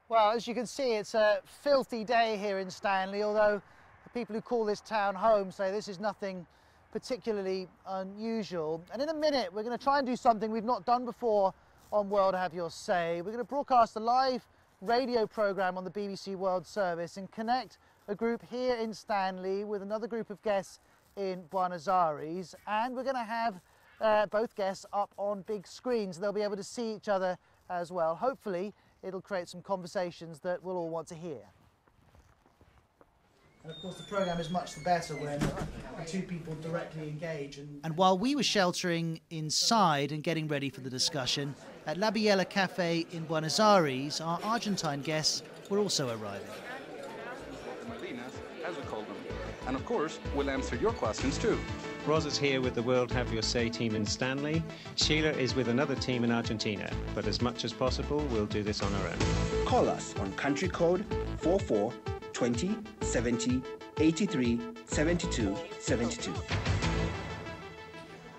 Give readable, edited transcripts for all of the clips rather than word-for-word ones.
Well, as you can see, it's a filthy day here in Stanley, although the people who call this town home say this is nothing particularly unusual. And in a minute, we're going to try and do something we've not done before on World Have Your Say. We're going to broadcast a live radio programme on the BBC World Service and connect a group here in Stanley with another group of guests in Buenos Aires. And we're going to have both guests up on big screens. They'll be able to see each other as well. Hopefully, it'll create some conversations that we'll all want to hear. And of course the programme is much the better when the two people directly engage. And while we were sheltering inside and getting ready for the discussion, at La Biela Cafe in Buenos Aires, our Argentine guests were also arriving. As we call them. And of course, we'll answer your questions too. Roz is here with the World Have Your Say team in Stanley. Sheila is with another team in Argentina, but as much as possible, we'll do this on our own. Call us on country code 44 20 70 83 72 72.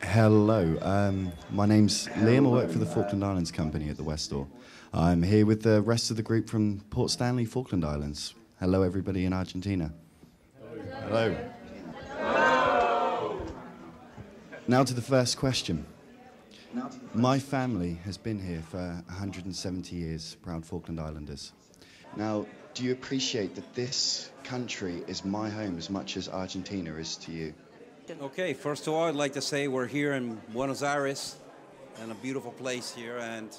Hello, my name's Liam. I work for the Falkland Islands company at the West Door. I'm here with the rest of the group from Port Stanley, Falkland Islands. Hello, everybody in Argentina. Hello. Now to the first question. My family has been here for 170 years, proud Falkland Islanders. Now, do you appreciate that this country is my home as much as Argentina is to you? Okay, first of all, I'd like to say we're here in Buenos Aires, and a beautiful place here, and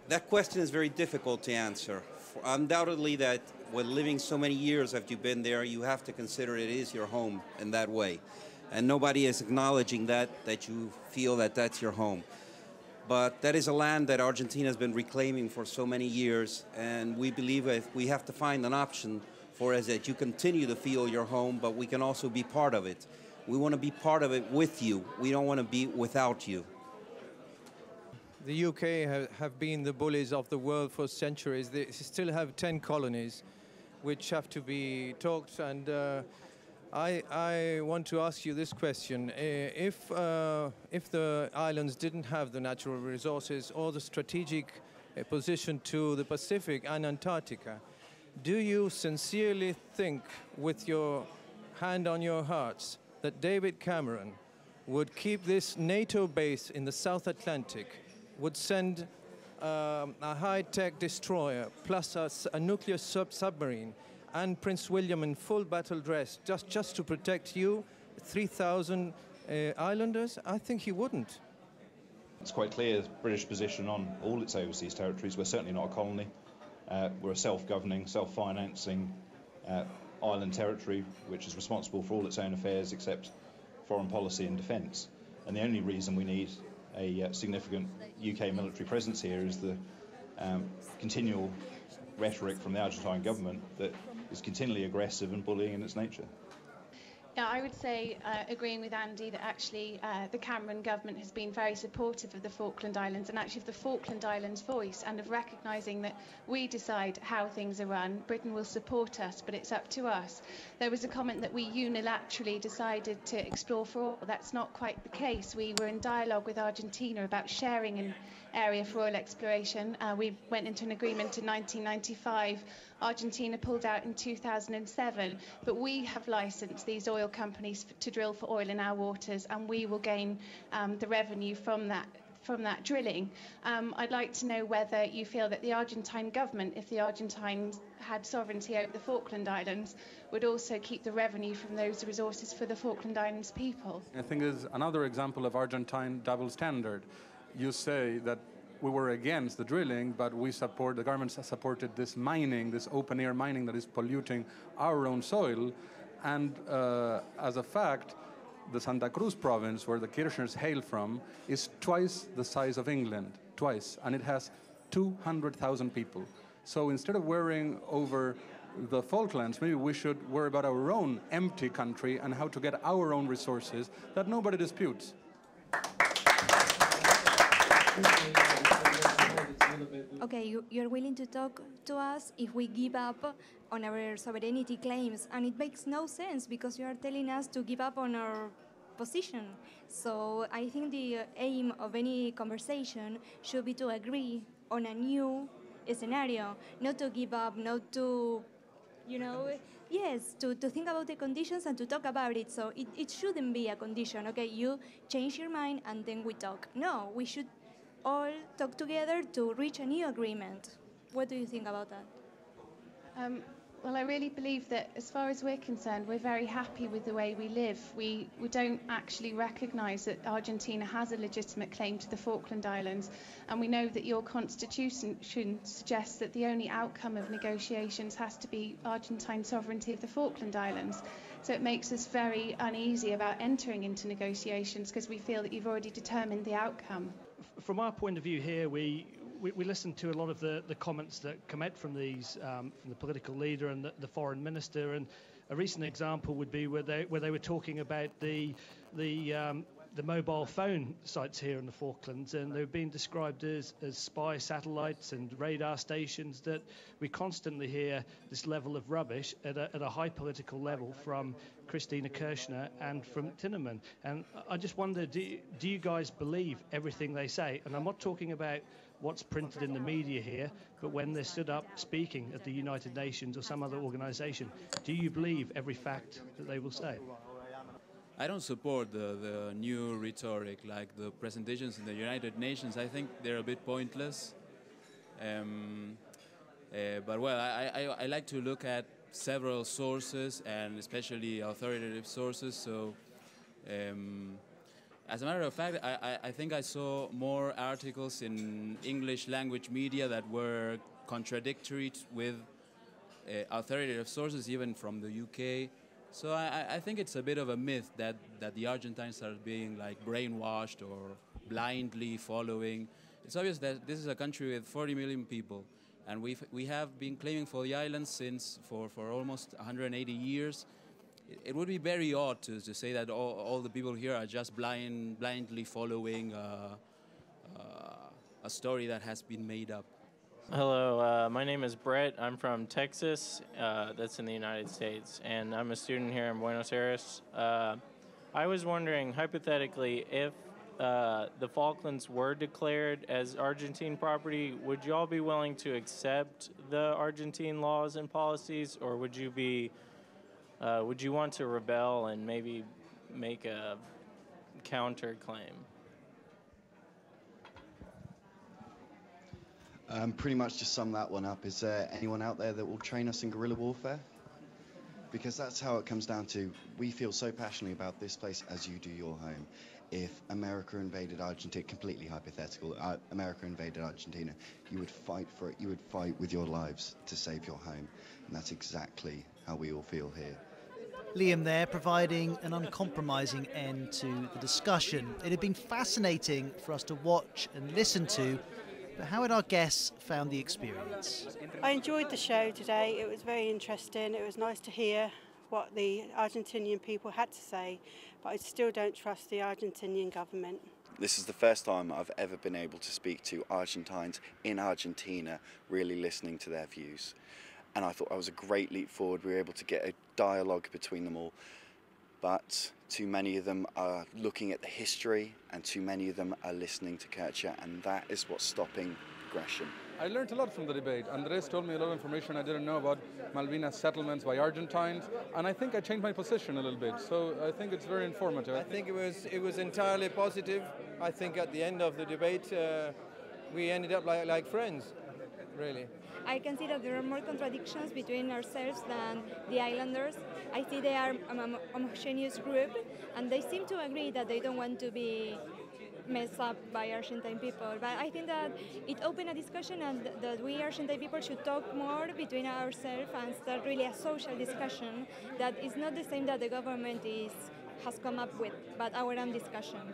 that question is very difficult to answer. Undoubtedly that when living so many years after you've been there, you have to consider it is your home in that way. And nobody is acknowledging that you feel that that's your home. But that is a land that Argentina has been reclaiming for so many years, and we believe that we have to find an option for us that you continue to feel your home, but we can also be part of it. We want to be part of it with you. We don't want to be without you. The UK have been the bullies of the world for centuries. They still have 10 colonies which have to be talked, and I want to ask you this question. If the islands didn't have the natural resources or the strategic position to the Pacific and Antarctica, do you sincerely think, with your hand on your hearts, that David Cameron would keep this NATO base in the South Atlantic, would send a high-tech destroyer plus a nuclear submarine and Prince William in full battle dress just to protect you, 3,000 islanders? I think he wouldn't. It's quite clear the British position on all its overseas territories. We're certainly not a colony. We're a self-governing, self-financing island territory which is responsible for all its own affairs except foreign policy and defence. And the only reason we need a significant UK military presence here is the continual rhetoric from the Argentine government that is continually aggressive and bullying in its nature. Yeah, I would say, agreeing with Andy, that actually the Cameron government has been very supportive of the Falkland Islands and actually of the Falkland Islands voice, and of recognising that we decide how things are run. Britain will support us, but it's up to us. There was a comment that we unilaterally decided to explore for oil. That's not quite the case. We were in dialogue with Argentina about sharing an area for oil exploration. We went into an agreement in 1995. Argentina pulled out in 2007, but we have licensed these oil companies to drill for oil in our waters, and we will gain the revenue from that drilling. I'd like to know whether you feel that the Argentine government, if the Argentines had sovereignty over the Falkland Islands, would also keep the revenue from those resources for the Falkland Islands people. I think it's another example of Argentine double standard. You say that we were against the drilling, but the government supported this mining, this open-air mining that is polluting our own soil. And as a fact, the Santa Cruz province, where the Kirchners hail from, is twice the size of England, twice, and it has 200,000 people. So instead of worrying over the Falklands, maybe we should worry about our own empty country and how to get our own resources that nobody disputes. Okay, you're willing to talk to us if we give up on our sovereignty claims, and it makes no sense because you are telling us to give up on our position. So I think the aim of any conversation should be to agree on a new scenario, not to give up, not to, you know, yes, to think about the conditions and to talk about it. So it shouldn't be a condition, okay, you change your mind and then we talk. No, we should all talk together to reach a new agreement. What do you think about that? Well, I really believe that as far as we're concerned, we're very happy with the way we live. We don't actually recognise that Argentina has a legitimate claim to the Falkland Islands, and we know that your constitution suggests that the only outcome of negotiations has to be Argentine sovereignty of the Falkland Islands. So it makes us very uneasy about entering into negotiations because we feel that you've already determined the outcome. From our point of view here, we listen to a lot of the comments that come out from these from the political leader and the foreign minister, and a recent example would be where they were talking about the mobile phone sites here in the Falklands, and they're being described as spy satellites and radar stations. That we constantly hear this level of rubbish at a high political level from Christina Kirchner and from Tinneman. And I just wonder, do you guys believe everything they say? And I'm not talking about what's printed in the media here, but when they're stood up speaking at the United Nations or some other organisation, do you believe every fact that they will say? I don't support the new rhetoric, like the presentations in the United Nations. I think they're a bit pointless. But well, I like to look at several sources, and especially authoritative sources. So as a matter of fact, I think I saw more articles in English language media that were contradictory with authoritative sources, even from the UK. So I think it's a bit of a myth that the Argentines are being like brainwashed or blindly following. It's obvious that this is a country with 40 million people, and we have been claiming for the islands for almost 180 years. It would be very odd to say that all the people here are just blindly following a story that has been made up. Hello, my name is Brett. I'm from Texas, that's in the United States, and I'm a student here in Buenos Aires. I was wondering, hypothetically, if the Falklands were declared as Argentine property, would you all be willing to accept the Argentine laws and policies, or would you want to rebel and maybe make a counterclaim? Pretty much to sum that one up, is there anyone out there that will train us in guerrilla warfare? Because that's how it comes down to. We feel so passionately about this place as you do your home. If America invaded Argentina, completely hypothetical, America invaded Argentina, you would fight for it. You would fight with your lives to save your home. And that's exactly how we all feel here. Liam there, providing an uncompromising end to the discussion. It had been fascinating for us to watch and listen to, but how had our guests found the experience? I enjoyed the show today. It was very interesting. It was nice to hear what the Argentinian people had to say, but I still don't trust the Argentinian government. This is the first time I've ever been able to speak to Argentines in Argentina, really listening to their views. And I thought that was a great leap forward. We were able to get a dialogue between them all. But too many of them are looking at the history, and too many of them are listening to Kirchner, and that is what's stopping aggression. I learned a lot from the debate. Andres told me a lot of information I didn't know about Malvinas settlements by Argentines, and I think I changed my position a little bit. So I think it's very informative. I think it was entirely positive. I think at the end of the debate, we ended up like friends, really. I can see that there are more contradictions between ourselves than the islanders. I see they are a homogeneous group, and they seem to agree that they don't want to be messed up by Argentine people. But I think that it opened a discussion, and that we Argentine people should talk more between ourselves and start really a social discussion that is not the same that the government has come up with, but our own discussion.